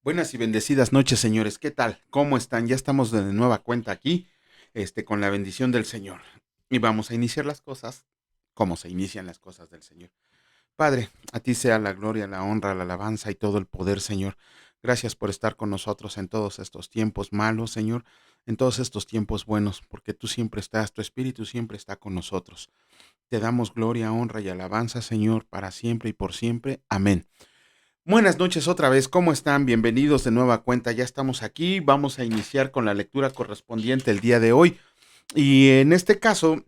Buenas y bendecidas noches, señores. ¿Qué tal? ¿Cómo están? Ya estamos de nueva cuenta aquí, con la bendición del Señor. Y vamos a iniciar las cosas como se inician las cosas del Señor. Padre, a ti sea la gloria, la honra, la alabanza y todo el poder, Señor. Gracias por estar con nosotros en todos estos tiempos malos, Señor, en todos estos tiempos buenos, porque tú siempre estás, tu Espíritu siempre está con nosotros. Te damos gloria, honra y alabanza, Señor, para siempre y por siempre. Amén. Buenas noches otra vez, ¿cómo están? Bienvenidos de nueva cuenta, ya estamos aquí, vamos a iniciar con la lectura correspondiente el día de hoy. Y en este caso,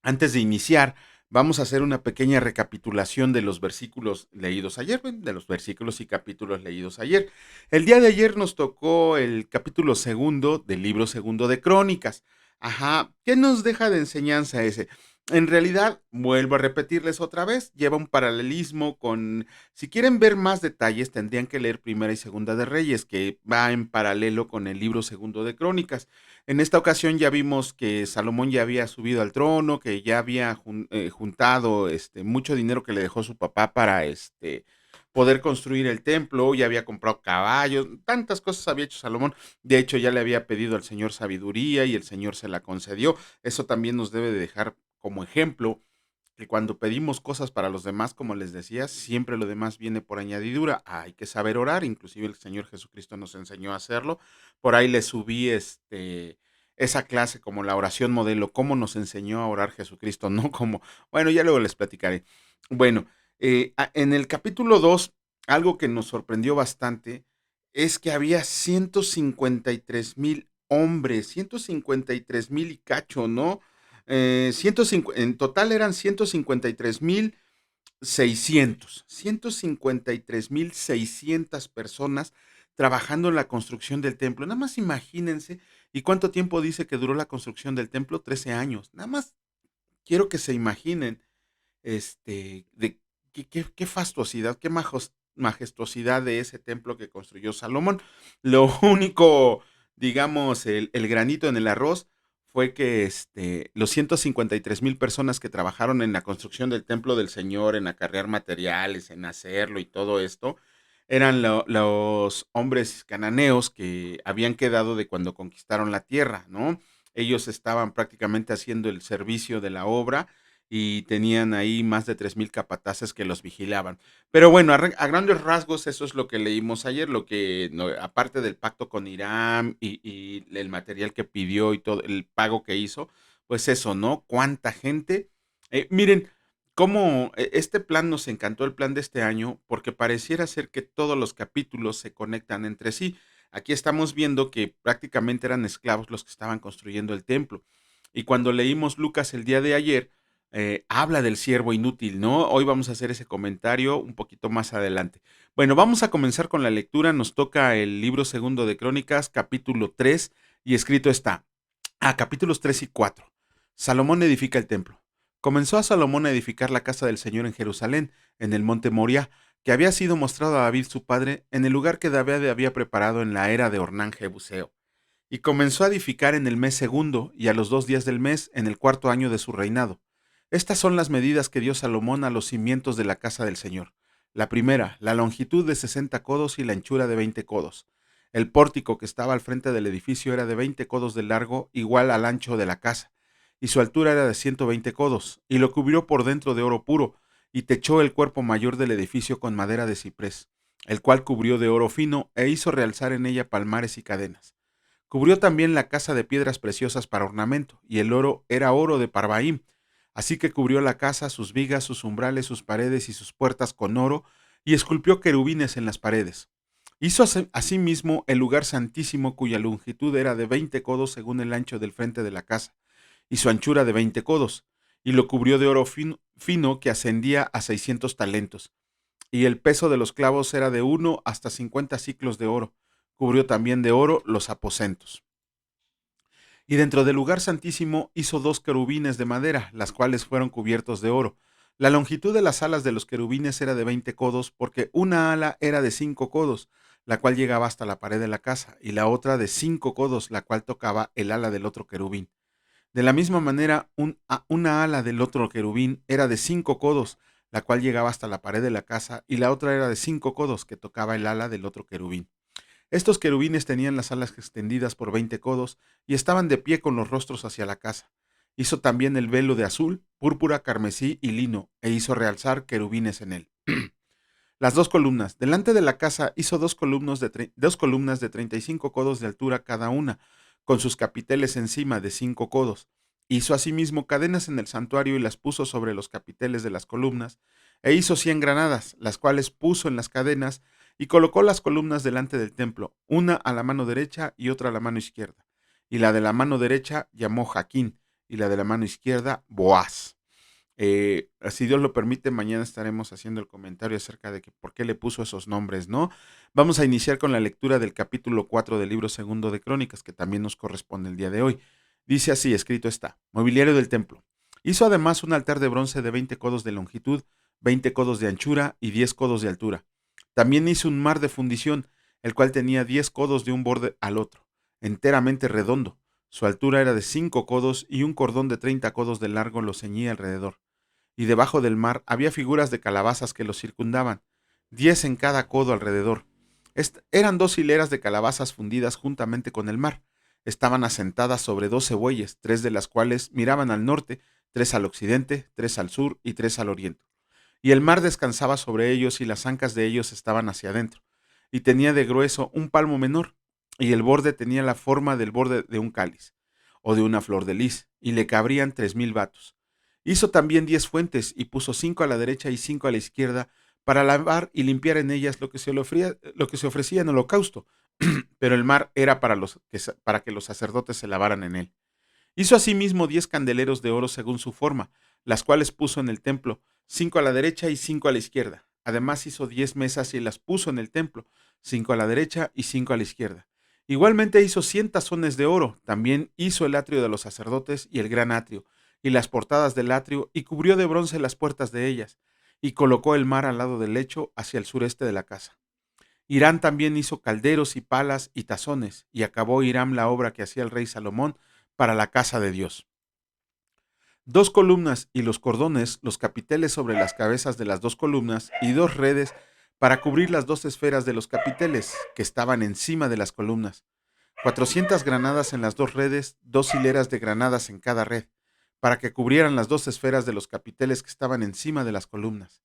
antes de iniciar, vamos a hacer una pequeña recapitulación de los versículos leídos ayer, bueno, de los versículos y capítulos leídos ayer. El día de ayer nos tocó el capítulo segundo del libro segundo de Crónicas. Ajá, ¿qué nos deja de enseñanza ese? En realidad, vuelvo a repetirles otra vez, lleva un paralelismo con, si quieren ver más detalles, tendrían que leer Primera y Segunda de Reyes, que va en paralelo con el libro segundo de Crónicas. En esta ocasión ya vimos que Salomón ya había subido al trono, que ya había juntado mucho dinero que le dejó su papá para poder construir el templo, ya había comprado caballos, tantas cosas había hecho Salomón. De hecho, ya le había pedido al Señor sabiduría y el Señor se la concedió. Eso también nos debe de dejar como ejemplo que cuando pedimos cosas para los demás, como les decía, siempre lo demás viene por añadidura. Hay que saber orar, inclusive el Señor Jesucristo nos enseñó a hacerlo. Por ahí le subí esa clase como la oración modelo, cómo nos enseñó a orar Jesucristo, no como, bueno, ya luego les platicaré. Bueno, en el capítulo 2, algo que nos sorprendió bastante es que había 153,000 hombres, 153,000 y cacho, ¿no? 150, en total eran 153,600 personas trabajando en la construcción del templo. Nada más imagínense, ¿y cuánto tiempo dice que duró la construcción del templo? 13 años. Nada más quiero que se imaginen, de qué fastuosidad, qué majestuosidad de ese templo que construyó Salomón. Lo único, digamos, el granito en el arroz fue que los 153,000 personas que trabajaron en la construcción del templo del Señor, en acarrear materiales, en hacerlo y todo esto, eran los hombres cananeos que habían quedado de cuando conquistaron la tierra, ¿no? Ellos estaban prácticamente haciendo el servicio de la obra y tenían ahí más de 3,000 capataces que los vigilaban. Pero bueno, a grandes rasgos eso es lo que leímos ayer, lo que, no, aparte del pacto con Irán y el material que pidió y todo, el pago que hizo, pues eso, ¿no? ¿Cuánta gente? Miren, cómo este plan nos encantó, el plan de este año, porque pareciera ser que todos los capítulos se conectan entre sí. Aquí estamos viendo que prácticamente eran esclavos los que estaban construyendo el templo. Y cuando leímos Lucas el día de ayer, habla del siervo inútil, ¿no? Hoy vamos a hacer ese comentario un poquito más adelante. Bueno, vamos a comenzar con la lectura. Nos toca el libro segundo de Crónicas, capítulo 3, y escrito está, capítulos 3 y 4. Salomón edifica el templo. Comenzó a Salomón a edificar la casa del Señor en Jerusalén, en el monte Moriah, que había sido mostrado a David su padre, en el lugar que David había preparado en la era de Ornán Jebuseo. Y comenzó a edificar en el mes segundo, y a los 2 días del mes, en el cuarto año de su reinado. Estas son las medidas que dio Salomón a los cimientos de la casa del Señor. La primera, la longitud de 60 codos y la anchura de 20 codos. El pórtico que estaba al frente del edificio era de 20 codos de largo, igual al ancho de la casa, y su altura era de 120 codos, y lo cubrió por dentro de oro puro, y techó el cuerpo mayor del edificio con madera de ciprés, el cual cubrió de oro fino, e hizo realzar en ella palmares y cadenas. Cubrió también la casa de piedras preciosas para ornamento, y el oro era oro de Parvaim. Así que cubrió la casa, sus vigas, sus umbrales, sus paredes y sus puertas con oro, y esculpió querubines en las paredes. Hizo asimismo el lugar santísimo, cuya longitud era de 20 codos según el ancho del frente de la casa, y su anchura de 20 codos, y lo cubrió de oro fino que ascendía a 600 talentos, y el peso de los clavos era de 1 hasta 50 siclos de oro. Cubrió también de oro los aposentos. Y dentro del lugar santísimo hizo 2 querubines de madera, las cuales fueron cubiertos de oro. La longitud de las alas de los querubines era de 20 codos, porque una ala era de 5 codos, la cual llegaba hasta la pared de la casa, y la otra de 5 codos, la cual tocaba el ala del otro querubín. De la misma manera, una ala del otro querubín era de 5 codos, la cual llegaba hasta la pared de la casa, y la otra era de 5 codos, que tocaba el ala del otro querubín. Estos querubines tenían las alas extendidas por 20 codos y estaban de pie con los rostros hacia la casa. Hizo también el velo de azul, púrpura, carmesí y lino, e hizo realzar querubines en él. Las dos columnas. Delante de la casa hizo dos columnas de 35 codos de altura cada una, con sus capiteles encima de 5 codos. Hizo asimismo cadenas en el santuario y las puso sobre los capiteles de las columnas, e hizo 100 granadas, las cuales puso en las cadenas, y colocó las columnas delante del templo, una a la mano derecha y otra a la mano izquierda. Y la de la mano derecha llamó Jaquín, y la de la mano izquierda Boaz. Si Dios lo permite, mañana estaremos haciendo el comentario acerca de que por qué le puso esos nombres, ¿no? Vamos a iniciar con la lectura del capítulo 4 del libro segundo de Crónicas, que también nos corresponde el día de hoy. Dice así, escrito está: mobiliario del templo. Hizo además un altar de bronce de 20 codos de longitud, 20 codos de anchura y 10 codos de altura. También hizo un mar de fundición, el cual tenía 10 codos de un borde al otro, enteramente redondo. Su altura era de 5 codos y un cordón de 30 codos de largo lo ceñía alrededor, y debajo del mar había figuras de calabazas que los circundaban, 10 en cada codo alrededor. Eran 2 hileras de calabazas fundidas juntamente con el mar. Estaban asentadas sobre 12 bueyes, 3 de las cuales miraban al norte, 3 al occidente, 3 al sur y 3 al oriente. Y el mar descansaba sobre ellos y las ancas de ellos estaban hacia adentro. Y tenía de grueso un palmo menor, y el borde tenía la forma del borde de un cáliz, o de una flor de lis, y le cabrían 3000 batos. Hizo también 10 fuentes, y puso 5 a la derecha y 5 a la izquierda, para lavar y limpiar en ellas lo que se ofrecía en holocausto, pero el mar era para que los sacerdotes se lavaran en él. Hizo asimismo 10 candeleros de oro según su forma, las cuales puso en el templo, 5 a la derecha y 5 a la izquierda. Además hizo 10 mesas y las puso en el templo, 5 a la derecha y 5 a la izquierda. Igualmente hizo 100 tazones de oro. También hizo el atrio de los sacerdotes y el gran atrio, y las portadas del atrio, y cubrió de bronce las puertas de ellas, y colocó el mar al lado del lecho hacia el sureste de la casa. Hirán también hizo calderos y palas y tazones, y acabó Hiram la obra que hacía el rey Salomón para la casa de Dios. 2 columnas y los cordones, los capiteles sobre las cabezas de las 2 columnas, y 2 redes para cubrir las 2 esferas de los capiteles que estaban encima de las columnas. 400 granadas en las 2 redes, 2 hileras de granadas en cada red, para que cubrieran las 2 esferas de los capiteles que estaban encima de las columnas.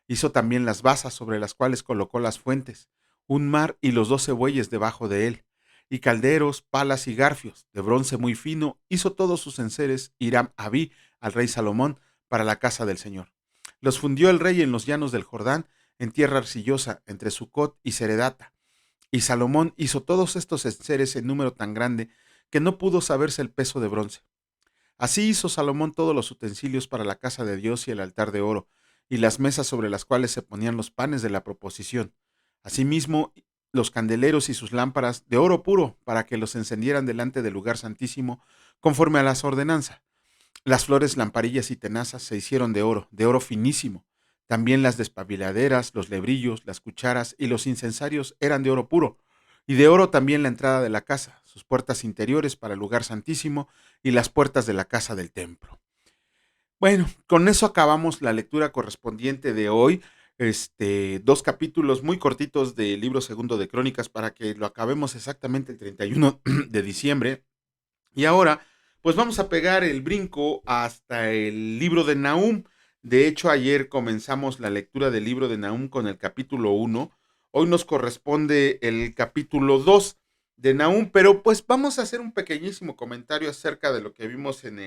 Hizo también las basas sobre las cuales colocó las fuentes, un mar y los 12 bueyes debajo de él, y calderos, palas y garfios, de bronce muy fino, hizo todos sus enseres Hiram Abí al rey Salomón para la casa del Señor. Los fundió el rey en los llanos del Jordán, en tierra arcillosa, entre Sucot y Seredata. Y Salomón hizo todos estos enseres en número tan grande que no pudo saberse el peso de bronce. Así hizo Salomón todos los utensilios para la casa de Dios y el altar de oro, y las mesas sobre las cuales se ponían los panes de la proposición. Asimismo, los candeleros y sus lámparas de oro puro, para que los encendieran delante del lugar santísimo, conforme a las ordenanzas. Las flores, lamparillas y tenazas se hicieron de oro finísimo. También las despabiladeras, los lebrillos, las cucharas y los incensarios eran de oro puro. Y de oro también la entrada de la casa, sus puertas interiores para el lugar santísimo y las puertas de la casa del templo. Bueno, con eso acabamos la lectura correspondiente de hoy. 2 capítulos muy cortitos del libro segundo de Crónicas para que lo acabemos exactamente el 31 de diciembre. Y ahora, pues vamos a pegar el brinco hasta el libro de Nahum. De hecho, ayer comenzamos la lectura del libro de Nahum con el capítulo 1. Hoy nos corresponde el capítulo 2 de Nahum, pero pues vamos a hacer un pequeñísimo comentario acerca de lo que vimos en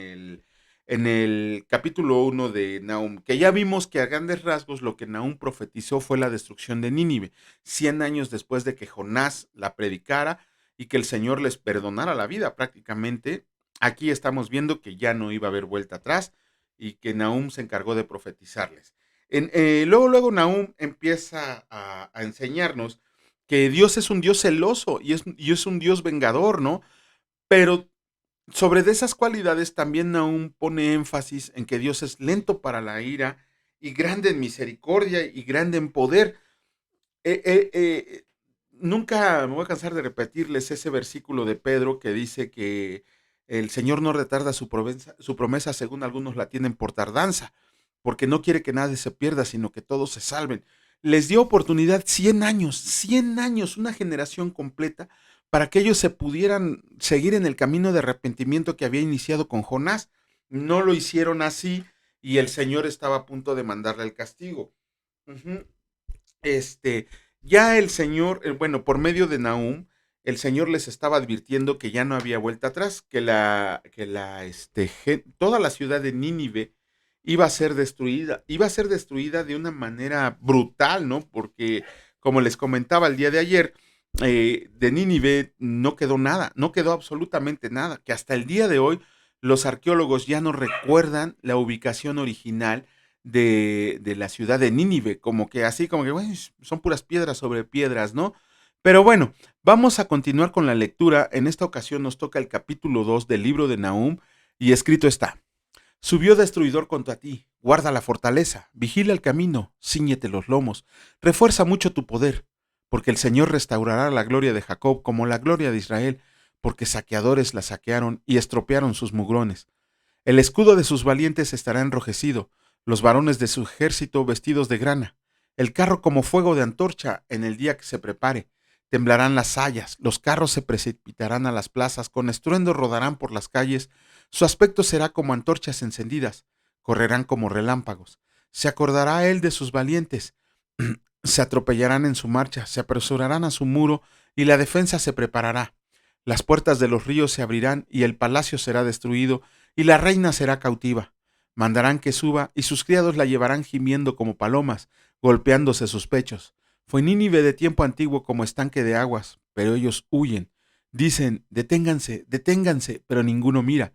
el capítulo 1 de Nahum, que ya vimos que a grandes rasgos lo que Nahum profetizó fue la destrucción de Nínive, 100 años después de que Jonás la predicara y que el Señor les perdonara la vida prácticamente. Aquí estamos viendo que ya no iba a haber vuelta atrás y que Nahum se encargó de profetizarles. Luego Nahum empieza a enseñarnos que Dios es un Dios celoso y es un Dios vengador, ¿no? Pero sobre de esas cualidades también Nahum pone énfasis en que Dios es lento para la ira y grande en misericordia y grande en poder. Eh, eh, eh, Nunca me voy a cansar de repetirles ese versículo de Pedro que dice que el Señor no retarda su promesa según algunos la tienen por tardanza, porque no quiere que nadie se pierda, sino que todos se salven. les dio oportunidad 100 años, una generación completa, para que ellos se pudieran seguir en el camino de arrepentimiento que había iniciado con Jonás. No lo hicieron así y el Señor estaba a punto de mandarle el castigo. Ujú. Este, ya el Señor, bueno, por medio de Nahum, el Señor les estaba advirtiendo que ya no había vuelta atrás, toda la ciudad de Nínive iba a ser destruida de una manera brutal, ¿no? Porque, como les comentaba el día de ayer, de Nínive no quedó nada, no quedó absolutamente nada, que hasta el día de hoy los arqueólogos ya no recuerdan la ubicación original de la ciudad de Nínive, como que así, como que bueno, son puras piedras sobre piedras, ¿no? Pero bueno, vamos a continuar con la lectura. En esta ocasión nos toca el capítulo 2 del libro de Nahum y escrito está: Subió destruidor contra ti, guarda la fortaleza, vigila el camino, cíñete los lomos, refuerza mucho tu poder, porque el Señor restaurará la gloria de Jacob como la gloria de Israel, porque saqueadores la saquearon y estropearon sus mugrones. El escudo de sus valientes estará enrojecido, los varones de su ejército vestidos de grana, el carro como fuego de antorcha en el día que se prepare. Temblarán las sayas, los carros se precipitarán a las plazas, con estruendo rodarán por las calles, su aspecto será como antorchas encendidas, correrán como relámpagos. Se acordará él de sus valientes, se atropellarán en su marcha, se apresurarán a su muro, y la defensa se preparará. Las puertas de los ríos se abrirán, y el palacio será destruido, y la reina será cautiva. Mandarán que suba, y sus criados la llevarán gimiendo como palomas, golpeándose sus pechos. Fue Nínive de tiempo antiguo como estanque de aguas, pero ellos huyen. Dicen, deténganse, deténganse, pero ninguno mira.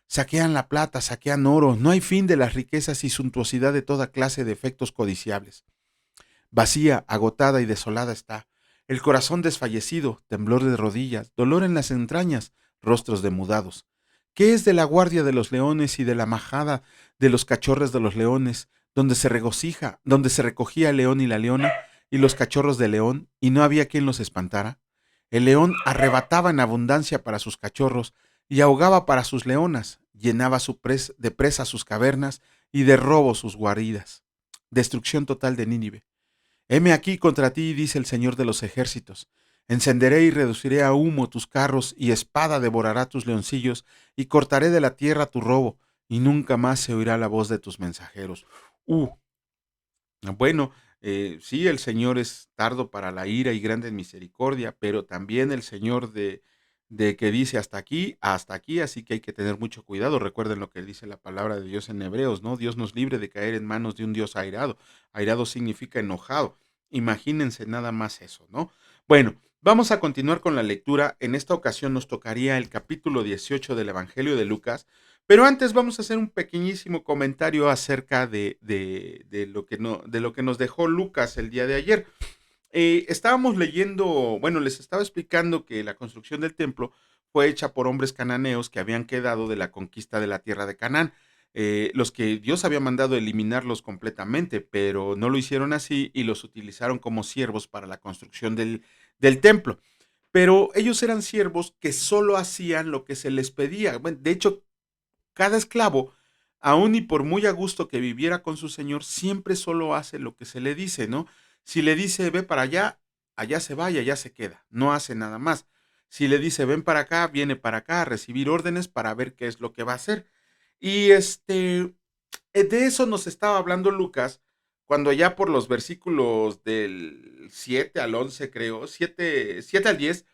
Saquean la plata, saquean oro, no hay fin de las riquezas y suntuosidad de toda clase de efectos codiciables. Vacía, agotada y desolada está. El corazón desfallecido, temblor de rodillas, dolor en las entrañas, rostros demudados. ¿Qué es de la guardia de los leones y de la majada de los cachorros de los leones, donde se recogía el león y la leona y los cachorros de león, y no había quien los espantara? El león arrebataba en abundancia para sus cachorros y ahogaba para sus leonas, llenaba de presa sus cavernas y de robo sus guaridas. Destrucción total de Nínive. Heme aquí contra ti, dice el Señor de los ejércitos. Encenderé y reduciré a humo tus carros, y espada devorará tus leoncillos, y cortaré de la tierra tu robo, y nunca más se oirá la voz de tus mensajeros. Uh, bueno, sí, el Señor es tardo para la ira y grande en misericordia, pero también el Señor de que dice hasta aquí, así que hay que tener mucho cuidado. Recuerden lo que dice la palabra de Dios en Hebreos, ¿no? Dios nos libre de caer en manos de un Dios airado. Airado significa enojado. Imagínense nada más eso, ¿no? Bueno, vamos a continuar con la lectura. En esta ocasión nos tocaría el capítulo 18 del Evangelio de Lucas, pero antes vamos a hacer un pequeñísimo comentario acerca de lo que no, de lo que nos dejó Lucas el día de ayer. Estábamos leyendo, bueno, les estaba explicando que la construcción del templo fue hecha por hombres cananeos que habían quedado de la conquista de la tierra de Canaán, los que Dios había mandado eliminarlos completamente, pero no lo hicieron así y los utilizaron como siervos para la construcción del templo. Pero ellos eran siervos que solo hacían lo que se les pedía. Bueno, de hecho, cada esclavo, aun y por muy a gusto que viviera con su señor, siempre solo hace lo que se le dice, ¿no? Si le dice ve para allá, allá se va y allá se queda, no hace nada más. Si le dice ven para acá, viene para acá a recibir órdenes para ver qué es lo que va a hacer. Y de eso nos estaba hablando Lucas cuando ya por los versículos del 7 al 11 creo, 7 al 10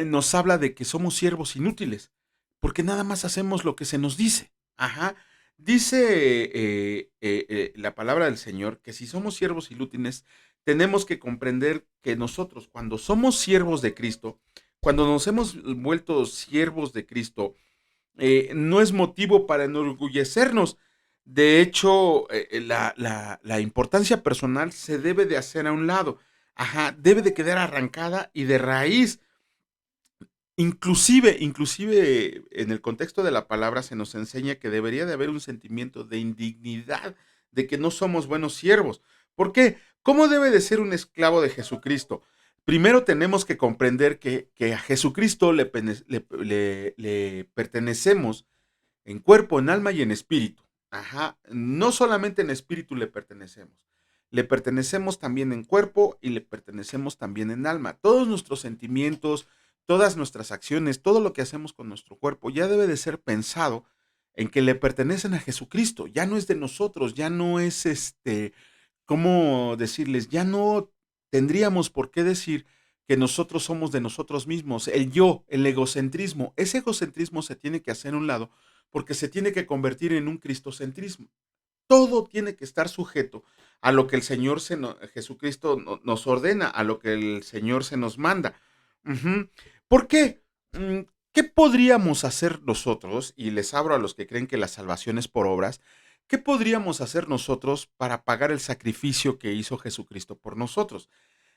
nos habla de que somos siervos inútiles, porque nada más hacemos lo que se nos dice. Ajá. Dice la palabra del Señor que si somos siervos inútiles, tenemos que comprender que nosotros, cuando somos siervos de Cristo, cuando nos hemos vuelto siervos de Cristo, no es motivo para enorgullecernos. De hecho, la importancia personal se debe de hacer a un lado. Ajá, debe de quedar arrancada y de raíz. Inclusive en el contexto de la palabra se nos enseña que debería de haber un sentimiento de indignidad, de que no somos buenos siervos. ¿Por qué? ¿Cómo debe de ser un esclavo de Jesucristo? Primero tenemos que comprender que a Jesucristo le pertenecemos en cuerpo, en alma y en espíritu. Ajá, no solamente en espíritu le pertenecemos. Le pertenecemos también en cuerpo y le pertenecemos también en alma. Todos nuestros sentimientos, todas nuestras acciones, todo lo que hacemos con nuestro cuerpo ya debe de ser pensado en que le pertenecen a Jesucristo. Ya no es de nosotros, ya no es ¿cómo decirles? Ya no tendríamos por qué decir que nosotros somos de nosotros mismos. El yo, el egocentrismo, ese egocentrismo se tiene que hacer a un lado porque se tiene que convertir en un cristocentrismo. Todo tiene que estar sujeto a lo que el Señor Jesucristo nos ordena, a lo que el Señor se nos manda. Ujú. ¿Por qué? ¿Qué podríamos hacer nosotros? Y les abro a los que creen que la salvación es por obras. ¿Qué podríamos hacer nosotros para pagar el sacrificio que hizo Jesucristo por nosotros?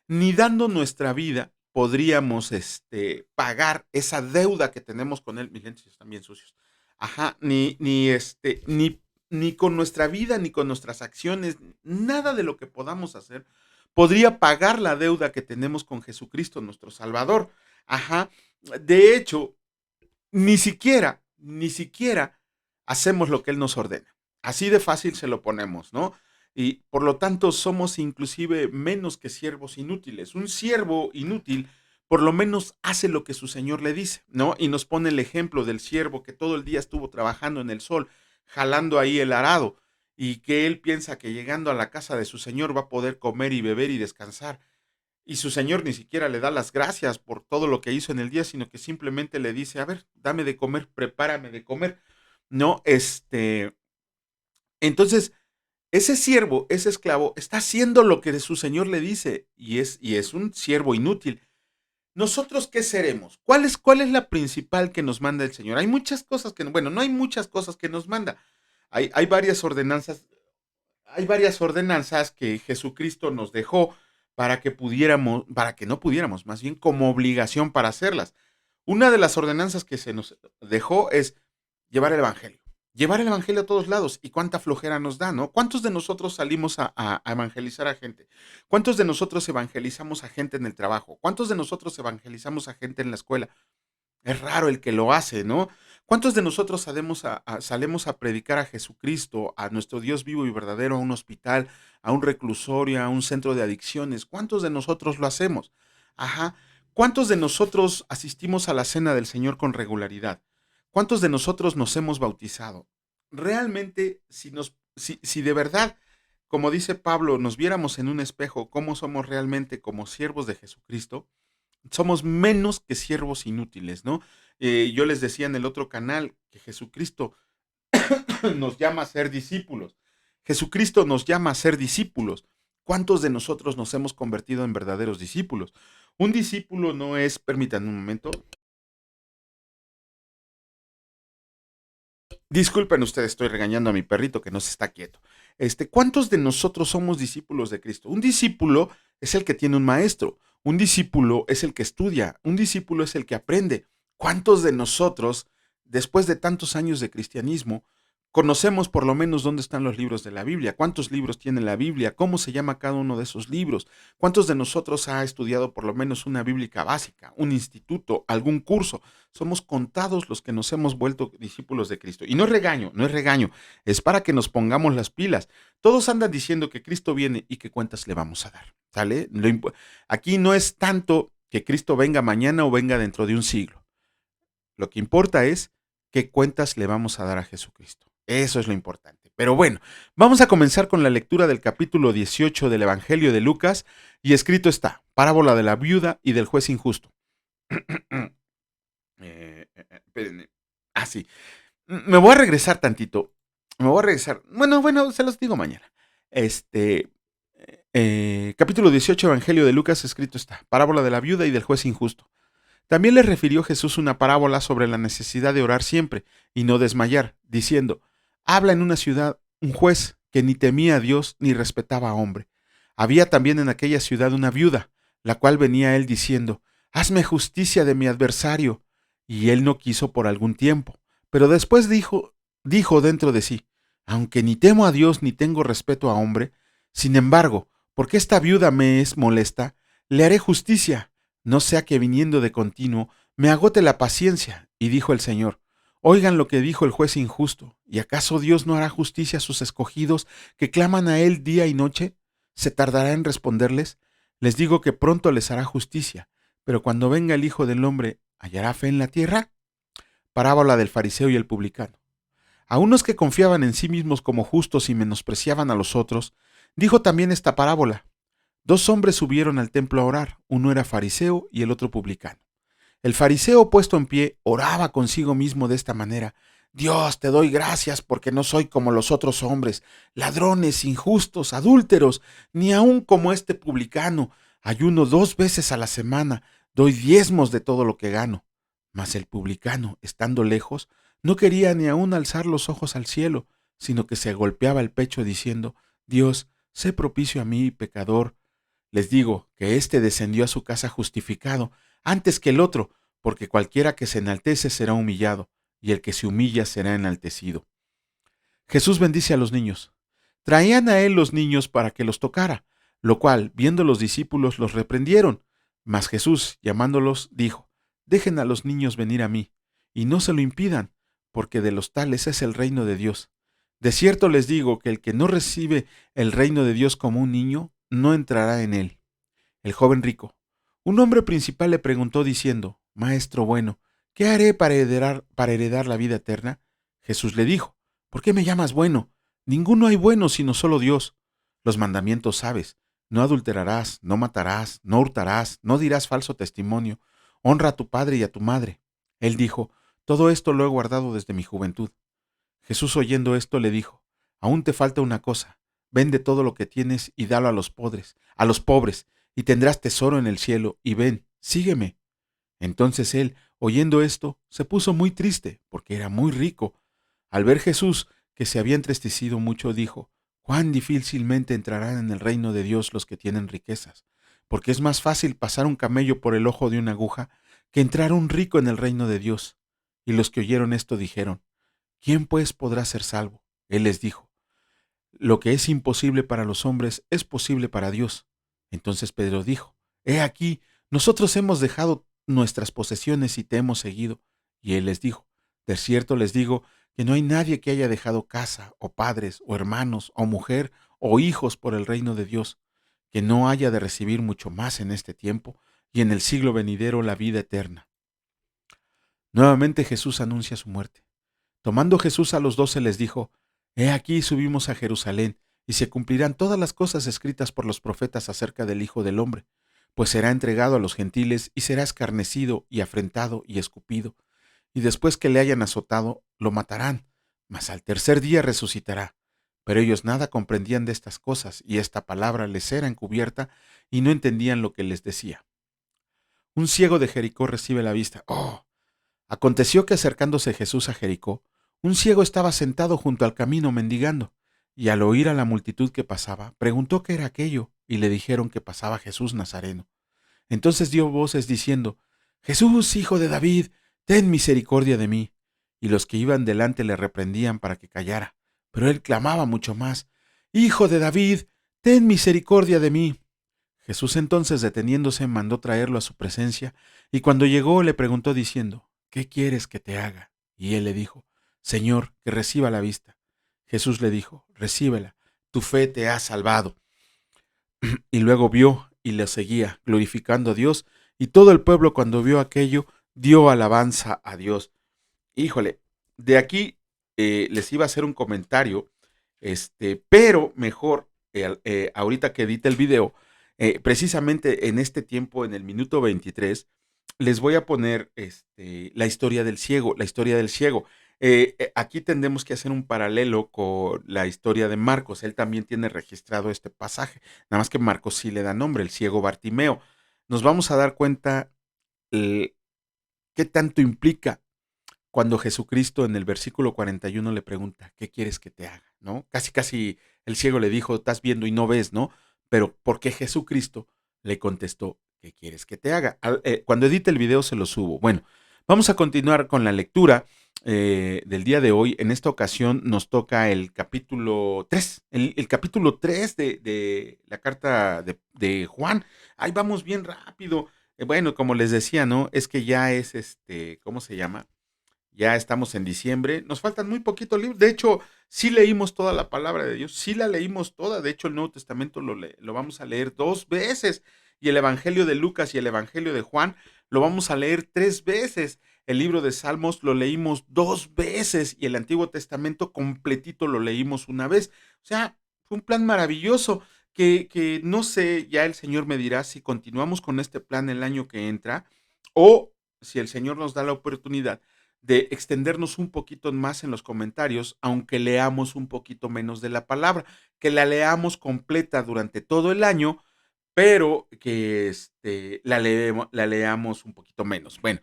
Ni dando nuestra vida podríamos pagar esa deuda que tenemos con Él. Mis lentes están bien sucios. Ajá, ni con nuestra vida, ni con nuestras acciones, nada de lo que podamos hacer podría pagar la deuda que tenemos con Jesucristo, nuestro Salvador. Ajá, de hecho, ni siquiera hacemos lo que Él nos ordena. Así de fácil se lo ponemos, ¿no? Y por lo tanto somos inclusive menos que siervos inútiles. Un siervo inútil por lo menos hace lo que su señor le dice, ¿no? Y nos pone el ejemplo del siervo que todo el día estuvo trabajando en el sol, jalando ahí el arado, y que él piensa que llegando a la casa de su señor va a poder comer y beber y descansar. Y su señor ni siquiera le da las gracias por todo lo que hizo en el día, sino que simplemente le dice, a ver, dame de comer, prepárame de comer. No, entonces, ese siervo, ese esclavo, está haciendo lo que su señor le dice y es un siervo inútil. ¿Nosotros qué seremos? ¿Cuál es la principal que nos manda el Señor? Hay muchas cosas que, bueno, no hay muchas cosas que nos manda. Hay varias ordenanzas, hay varias ordenanzas que Jesucristo nos dejó para que no pudiéramos, más bien como obligación para hacerlas. Una de las ordenanzas que se nos dejó es llevar el evangelio. Llevar el evangelio a todos lados. Y cuánta flojera nos da, ¿no? ¿Cuántos de nosotros salimos a evangelizar a gente? ¿Cuántos de nosotros evangelizamos a gente en el trabajo? ¿Cuántos de nosotros evangelizamos a gente en la escuela? Es raro el que lo hace, ¿no? ¿Cuántos de nosotros salemos a predicar a Jesucristo, a nuestro Dios vivo y verdadero, a un hospital, a un reclusorio, a un centro de adicciones? ¿Cuántos de nosotros lo hacemos? Ajá. ¿Cuántos de nosotros asistimos a la cena del Señor con regularidad? ¿Cuántos de nosotros nos hemos bautizado? Realmente, si de verdad, como dice Pablo, nos viéramos en un espejo cómo somos realmente como siervos de Jesucristo, somos menos que siervos inútiles, ¿no? Yo les decía en el otro canal que Jesucristo nos llama a ser discípulos. Jesucristo nos llama a ser discípulos. ¿Cuántos de nosotros nos hemos convertido en verdaderos discípulos? Un discípulo no es, permítanme un momento. Disculpen ustedes, estoy regañando a mi perrito que no se está quieto. ¿Cuántos de nosotros somos discípulos de Cristo? Un discípulo es el que tiene un maestro, un discípulo es el que estudia, un discípulo es el que aprende. ¿Cuántos de nosotros, después de tantos años de cristianismo, conocemos por lo menos dónde están los libros de la Biblia? ¿Cuántos libros tiene la Biblia? ¿Cómo se llama cada uno de esos libros? ¿Cuántos de nosotros ha estudiado por lo menos una bíblica básica, un instituto, algún curso? Somos contados los que nos hemos vuelto discípulos de Cristo. Y no es regaño, no es regaño, es para que nos pongamos las pilas. Todos andan diciendo que Cristo viene y qué cuentas le vamos a dar, ¿sale? Aquí no es tanto que Cristo venga mañana o venga dentro de un siglo. Lo que importa es qué cuentas le vamos a dar a Jesucristo. Eso es lo importante. Pero bueno, vamos a comenzar con la lectura del capítulo 18 del Evangelio de Lucas, y escrito está, parábola de la viuda y del juez injusto. Espérenme. Ah, sí. Me voy a regresar tantito. Me voy a regresar. Bueno, se los digo mañana. Capítulo 18, Evangelio de Lucas, escrito está, parábola de la viuda y del juez injusto. También le refirió Jesús una parábola sobre la necesidad de orar siempre y no desmayar, diciendo, habla en una ciudad un juez que ni temía a Dios ni respetaba a hombre. Había también en aquella ciudad una viuda, la cual venía a él diciendo, hazme justicia de mi adversario. Y él no quiso por algún tiempo, pero después dijo dentro de sí, aunque ni temo a Dios ni tengo respeto a hombre, sin embargo, porque esta viuda me es molesta, le haré justicia, no sea que viniendo de continuo me agote la paciencia. Y dijo el Señor, oigan lo que dijo el juez injusto, ¿y acaso Dios no hará justicia a sus escogidos que claman a él día y noche? ¿Se tardará en responderles? Les digo que pronto les hará justicia, pero cuando venga el Hijo del Hombre, ¿hallará fe en la tierra? Parábola del fariseo y el publicano. A unos que confiaban en sí mismos como justos y menospreciaban a los otros, dijo también esta parábola. Dos hombres subieron al templo a orar, uno era fariseo y el otro publicano. El fariseo, puesto en pie, oraba consigo mismo de esta manera: Dios, te doy gracias porque no soy como los otros hombres, ladrones, injustos, adúlteros, ni aun como este publicano. Ayuno 2 veces a la semana, doy diezmos de todo lo que gano. Mas el publicano, estando lejos, no quería ni aun alzar los ojos al cielo, sino que se golpeaba el pecho diciendo: Dios, sé propicio a mí, pecador. Les digo que éste descendió a su casa justificado antes que el otro, porque cualquiera que se enaltece será humillado, y el que se humilla será enaltecido. Jesús bendice a los niños. Traían a él los niños para que los tocara, lo cual, viendo los discípulos, los reprendieron. Mas Jesús, llamándolos, dijo: Dejen a los niños venir a mí, y no se lo impidan, porque de los tales es el reino de Dios. De cierto les digo que el que no recibe el reino de Dios como un niño, no entrará en él. El joven rico. Un hombre principal le preguntó diciendo: Maestro bueno, ¿qué haré para heredar la vida eterna? Jesús le dijo: ¿Por qué me llamas bueno? Ninguno hay bueno sino solo Dios. Los mandamientos sabes: no adulterarás, no matarás, no hurtarás, no dirás falso testimonio, honra a tu padre y a tu madre. Él dijo: Todo esto lo he guardado desde mi juventud. Jesús, oyendo esto, le dijo: Aún te falta una cosa. Vende todo lo que tienes y dalo a los pobres, y tendrás tesoro en el cielo, y ven, sígueme. Entonces él, oyendo esto, se puso muy triste, porque era muy rico. Al ver Jesús que se había entristecido mucho, dijo: Cuán difícilmente entrarán en el reino de Dios los que tienen riquezas, porque es más fácil pasar un camello por el ojo de una aguja que entrar un rico en el reino de Dios. Y los que oyeron esto dijeron: ¿Quién pues podrá ser salvo? Él les dijo: Lo que es imposible para los hombres es posible para Dios. Entonces Pedro dijo: He aquí, nosotros hemos dejado nuestras posesiones y te hemos seguido. Y él les dijo: De cierto les digo que no hay nadie que haya dejado casa, o padres, o hermanos, o mujer, o hijos por el reino de Dios, que no haya de recibir mucho más en este tiempo y en el siglo venidero la vida eterna. Nuevamente Jesús anuncia su muerte. Tomando Jesús a los 12 les dijo: He aquí subimos a Jerusalén, y se cumplirán todas las cosas escritas por los profetas acerca del Hijo del Hombre, pues será entregado a los gentiles y será escarnecido y afrentado y escupido, y después que le hayan azotado, lo matarán, mas al tercer día resucitará. Pero ellos nada comprendían de estas cosas, y esta palabra les era encubierta, y no entendían lo que les decía. Un ciego de Jericó recibe la vista. ¡Oh! Aconteció que acercándose Jesús a Jericó, un ciego estaba sentado junto al camino mendigando, y al oír a la multitud que pasaba, preguntó qué era aquello, y le dijeron que pasaba Jesús Nazareno. Entonces dio voces diciendo: Jesús, hijo de David, ten misericordia de mí. Y los que iban delante le reprendían para que callara, pero él clamaba mucho más: Hijo de David, ten misericordia de mí. Jesús entonces, deteniéndose, mandó traerlo a su presencia, y cuando llegó le preguntó diciendo: ¿Qué quieres que te haga? Y él le dijo: Señor, que reciba la vista. Jesús le dijo: Recíbela, tu fe te ha salvado. Y luego vio y le seguía, glorificando a Dios, y todo el pueblo, cuando vio aquello, dio alabanza a Dios. Híjole, de aquí les iba a hacer un comentario, pero mejor, ahorita que edite el video, precisamente en este tiempo, en el minuto 23, les voy a poner la historia del ciego, la historia del ciego. Aquí tendremos que hacer un paralelo con la historia de Marcos. Él también tiene registrado este pasaje, nada más que Marcos sí le da nombre, el ciego Bartimeo. Nos vamos a dar cuenta eh, qué tanto implica cuando Jesucristo en el versículo 41 le pregunta: ¿qué quieres que te haga? ¿No? Casi, casi el ciego le dijo: estás viendo y no ves, ¿no? Pero ¿por qué Jesucristo le contestó: ¿qué quieres que te haga? Cuando edite el video se lo subo. Bueno, vamos a continuar con la lectura del día de hoy. En esta ocasión nos toca el capítulo 3, el capítulo 3 de la carta de Juan. Ahí vamos bien rápido. Bueno, como les decía, ¿no? Es que ya es ¿cómo se llama? Ya estamos en diciembre, nos faltan muy poquitos libros. De hecho, sí leímos toda la palabra de Dios, sí la leímos toda. De hecho, el Nuevo Testamento lo vamos a leer 2 veces. Y el Evangelio de Lucas y el Evangelio de Juan lo vamos a leer 3 veces. El libro de Salmos lo leímos 2 veces y el Antiguo Testamento completito lo leímos una vez. O sea, fue un plan maravilloso que no sé, ya el Señor me dirá si continuamos con este plan el año que entra o si el Señor nos da la oportunidad de extendernos un poquito más en los comentarios, aunque leamos un poquito menos de la palabra, que la leamos completa durante todo el año, pero que la leamos un poquito menos. Bueno,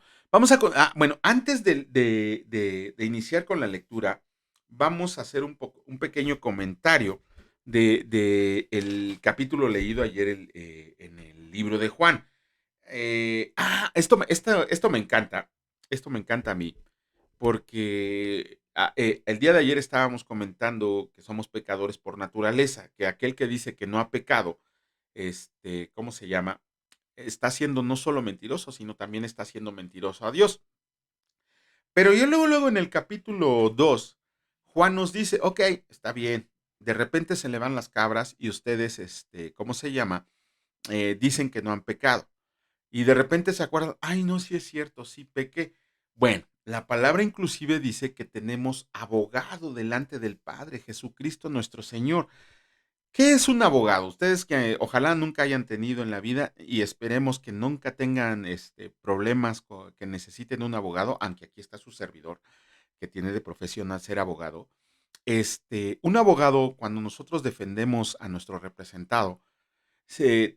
bueno, antes de iniciar con la lectura, vamos a hacer un pequeño comentario de el capítulo leído ayer en el libro de Juan. Esto me encanta a mí, porque el día de ayer estábamos comentando que somos pecadores por naturaleza, que aquel que dice que no ha pecado, ¿cómo se llama? Está siendo no solo mentiroso, sino también está siendo mentiroso a Dios. Pero yo luego en el capítulo 2, Juan nos dice, ok, está bien, de repente se le van las cabras y ustedes, ¿cómo se llama? Dicen que no han pecado. Y de repente se acuerdan, ay, no, sí es cierto, sí pequé. Bueno, la palabra inclusive dice que tenemos abogado delante del Padre, Jesucristo nuestro Señor. ¿Qué es un abogado? Ustedes que ojalá nunca hayan tenido en la vida y esperemos que nunca tengan problemas que necesiten un abogado, aunque aquí está su servidor, que tiene de profesión a ser abogado. Un abogado, cuando nosotros defendemos a nuestro representado,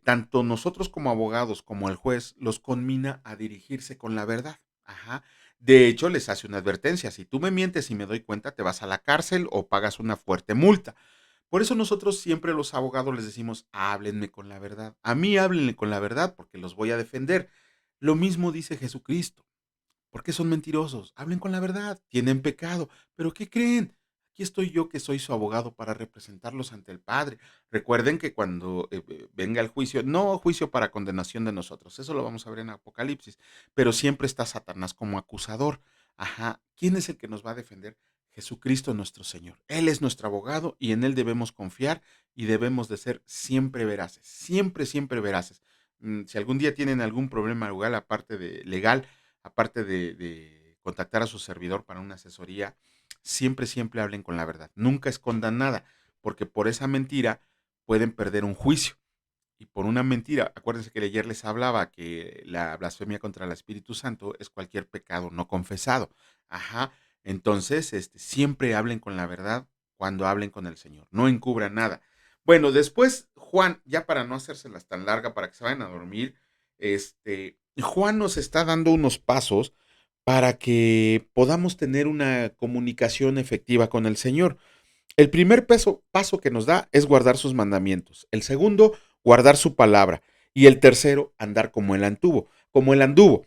tanto nosotros como abogados como el juez los conmina a dirigirse con la verdad. Ajá. De hecho, les hace una advertencia. Si tú me mientes y me doy cuenta, te vas a la cárcel o pagas una fuerte multa. Por eso nosotros siempre los abogados les decimos, háblenme con la verdad. A mí háblenme con la verdad porque los voy a defender. Lo mismo dice Jesucristo. ¿Por qué son mentirosos? Hablen con la verdad, tienen pecado. ¿Pero qué creen? Aquí estoy yo que soy su abogado para representarlos ante el Padre. Recuerden que cuando venga el juicio, no juicio para condenación de nosotros, eso lo vamos a ver en Apocalipsis, pero siempre está Satanás como acusador. Ajá, ¿quién es el que nos va a defender? Jesucristo nuestro Señor. Él es nuestro abogado y en Él debemos confiar y debemos de ser siempre veraces, siempre, siempre veraces. Si algún día tienen algún problema legal, aparte de contactar a su servidor para una asesoría, siempre, siempre hablen con la verdad. Nunca escondan nada, porque por esa mentira pueden perder un juicio. Y por una mentira, acuérdense que ayer les hablaba que la blasfemia contra el Espíritu Santo es cualquier pecado no confesado. Ajá. Entonces, siempre hablen con la verdad cuando hablen con el Señor. No encubran nada. Bueno, después Juan, ya para no hacérselas tan larga, para que se vayan a dormir, Juan nos está dando unos pasos para que podamos tener una comunicación efectiva con el Señor. El primer paso que nos da es guardar sus mandamientos. El segundo, guardar su palabra. Y el tercero, andar como él anduvo. Como él anduvo.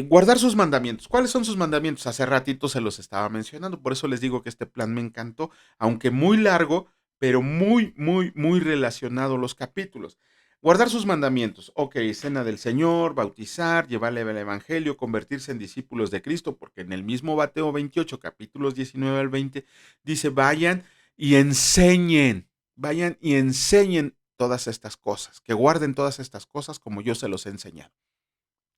Guardar sus mandamientos. ¿Cuáles son sus mandamientos? Hace ratito se los estaba mencionando. Por eso les digo que este plan me encantó. Aunque muy largo, pero muy, muy, muy relacionado los capítulos. Guardar sus mandamientos. Ok, cena del Señor, bautizar, llevarle el Evangelio, convertirse en discípulos de Cristo, porque en el mismo Mateo 28, capítulos 19 al 20, dice, vayan y enseñen todas estas cosas, que guarden todas estas cosas como yo se los he enseñado.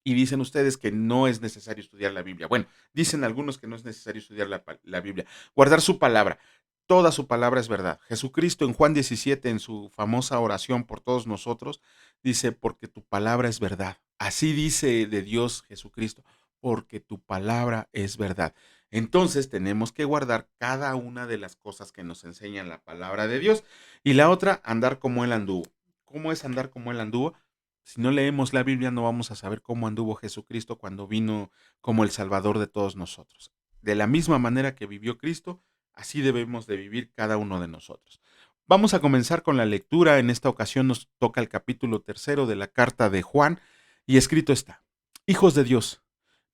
Y dicen ustedes que no es necesario estudiar la Biblia. Bueno, dicen algunos que no es necesario estudiar la Biblia. Guardar su palabra. Toda su palabra es verdad. Jesucristo en Juan 17, en su famosa oración por todos nosotros, dice, porque tu palabra es verdad. Así dice de Dios Jesucristo, porque tu palabra es verdad. Entonces tenemos que guardar cada una de las cosas que nos enseña la palabra de Dios. Y la otra, andar como Él anduvo. ¿Cómo es andar como Él anduvo? Si no leemos la Biblia, no vamos a saber cómo anduvo Jesucristo cuando vino como el Salvador de todos nosotros. De la misma manera que vivió Cristo, así debemos de vivir cada uno de nosotros. Vamos a comenzar con la lectura. En esta ocasión nos toca el capítulo 3 de la carta de Juan y escrito está: Hijos de Dios,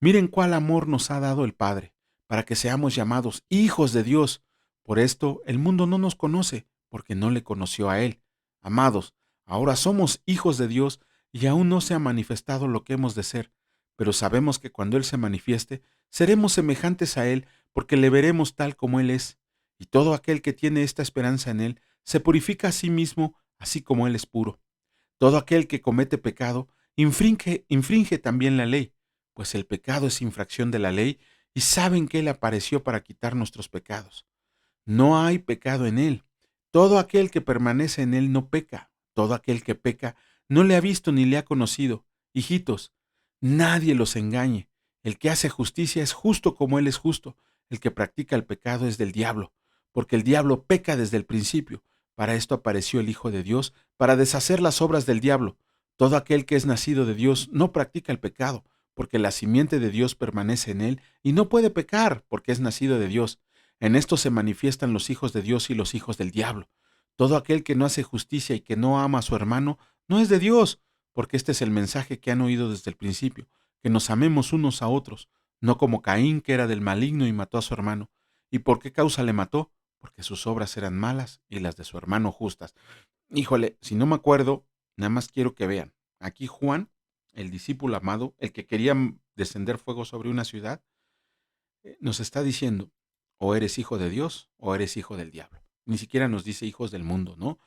miren cuál amor nos ha dado el Padre, para que seamos llamados hijos de Dios. Por esto el mundo no nos conoce, porque no le conoció a Él. Amados, ahora somos hijos de Dios y aún no se ha manifestado lo que hemos de ser, pero sabemos que cuando Él se manifieste, seremos semejantes a Él porque le veremos tal como Él es. Y todo aquel que tiene esta esperanza en Él se purifica a sí mismo, así como Él es puro. Todo aquel que comete pecado infringe también la ley, pues el pecado es infracción de la ley y saben que Él apareció para quitar nuestros pecados. No hay pecado en Él. Todo aquel que permanece en Él no peca. Todo aquel que peca no le ha visto ni le ha conocido. Hijitos, nadie los engañe. El que hace justicia es justo como Él es justo. El que practica el pecado es del diablo, porque el diablo peca desde el principio. Para esto apareció el Hijo de Dios, para deshacer las obras del diablo. Todo aquel que es nacido de Dios no practica el pecado, porque la simiente de Dios permanece en él y no puede pecar, porque es nacido de Dios. En esto se manifiestan los hijos de Dios y los hijos del diablo. Todo aquel que no hace justicia y que no ama a su hermano no es de Dios, porque este es el mensaje que han oído desde el principio, que nos amemos unos a otros, no como Caín, que era del maligno y mató a su hermano. ¿Y por qué causa le mató? Porque sus obras eran malas y las de su hermano justas. Híjole, si no me acuerdo, nada más quiero que vean. Aquí Juan, el discípulo amado, el que quería descender fuego sobre una ciudad, nos está diciendo, o eres hijo de Dios o eres hijo del diablo. Ni siquiera nos dice hijos del mundo, ¿no?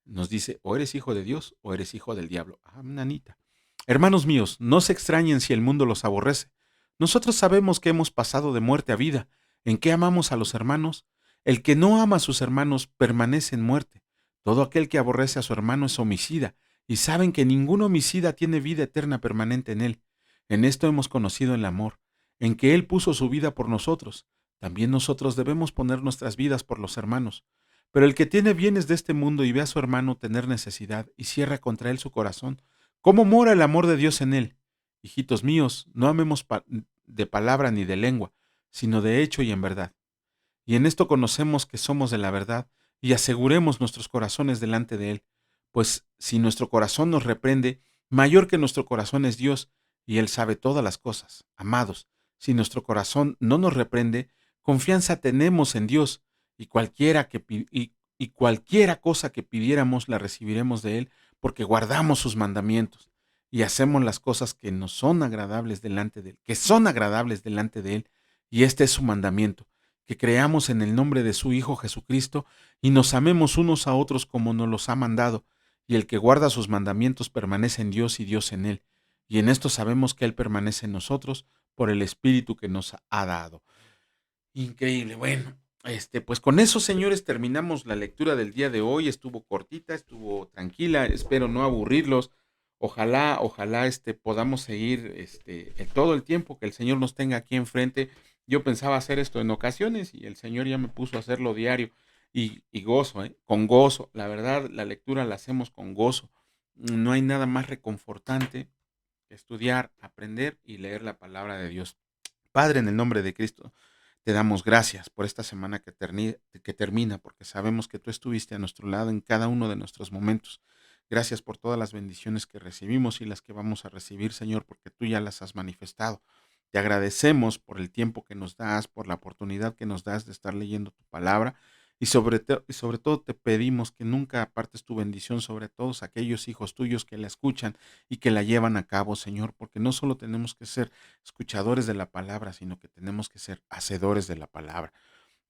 Nos dice, o eres hijo de Dios o eres hijo del diablo. Ah, nanita. Hermanos míos, no se extrañen si el mundo los aborrece. Nosotros sabemos que hemos pasado de muerte a vida. ¿En qué amamos a los hermanos? El que no ama a sus hermanos permanece en muerte. Todo aquel que aborrece a su hermano es homicida, y saben que ningún homicida tiene vida eterna permanente en él. En esto hemos conocido el amor, en que Él puso su vida por nosotros. También nosotros debemos poner nuestras vidas por los hermanos. Pero el que tiene bienes de este mundo y ve a su hermano tener necesidad y cierra contra él su corazón, ¿cómo mora el amor de Dios en él? Hijitos míos, no amemos de palabra ni de lengua, sino de hecho y en verdad. Y en esto conocemos que somos de la verdad y aseguremos nuestros corazones delante de Él. Pues si nuestro corazón nos reprende, mayor que nuestro corazón es Dios, y Él sabe todas las cosas. Amados, si nuestro corazón no nos reprende, confianza tenemos en Dios, y cualquiera cosa que pidiéramos la recibiremos de Él, porque guardamos sus mandamientos y hacemos las cosas que nos son agradables delante de Él, que son agradables delante de Él, y este es su mandamiento, que creamos en el nombre de su Hijo Jesucristo y nos amemos unos a otros como nos los ha mandado, y el que guarda sus mandamientos permanece en Dios y Dios en él. Y en esto sabemos que Él permanece en nosotros por el Espíritu que nos ha dado. Increíble. Bueno, pues con eso, señores, terminamos la lectura del día de hoy. Estuvo cortita, estuvo tranquila. Espero no aburrirlos. Ojalá, podamos seguir, todo el tiempo que el Señor nos tenga aquí enfrente. Yo pensaba hacer esto en ocasiones y el Señor ya me puso a hacerlo diario y gozo, con gozo. La verdad, la lectura la hacemos con gozo. No hay nada más reconfortante que estudiar, aprender y leer la palabra de Dios. Padre, en el nombre de Cristo, te damos gracias por esta semana que termina, porque sabemos que tú estuviste a nuestro lado en cada uno de nuestros momentos. Gracias por todas las bendiciones que recibimos y las que vamos a recibir, Señor, porque tú ya las has manifestado. Te agradecemos por el tiempo que nos das, por la oportunidad que nos das de estar leyendo tu palabra y sobre todo te pedimos que nunca apartes tu bendición sobre todos aquellos hijos tuyos que la escuchan y que la llevan a cabo, Señor, porque no solo tenemos que ser escuchadores de la palabra, sino que tenemos que ser hacedores de la palabra.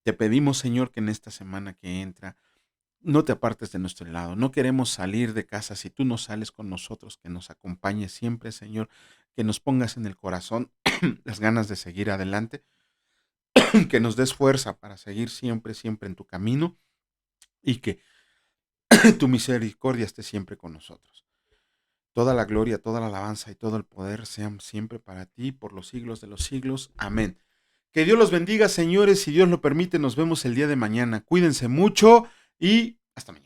Te pedimos, Señor, que en esta semana que entra no te apartes de nuestro lado. No queremos salir de casa si tú no sales con nosotros, que nos acompañes siempre, Señor, que nos pongas en el corazón las ganas de seguir adelante, que nos des fuerza para seguir siempre, siempre en tu camino y que tu misericordia esté siempre con nosotros. Toda la gloria, toda la alabanza y todo el poder sean siempre para ti por los siglos de los siglos. Amén. Que Dios los bendiga, señores. Si Dios lo permite, nos vemos el día de mañana. Cuídense mucho y hasta mañana.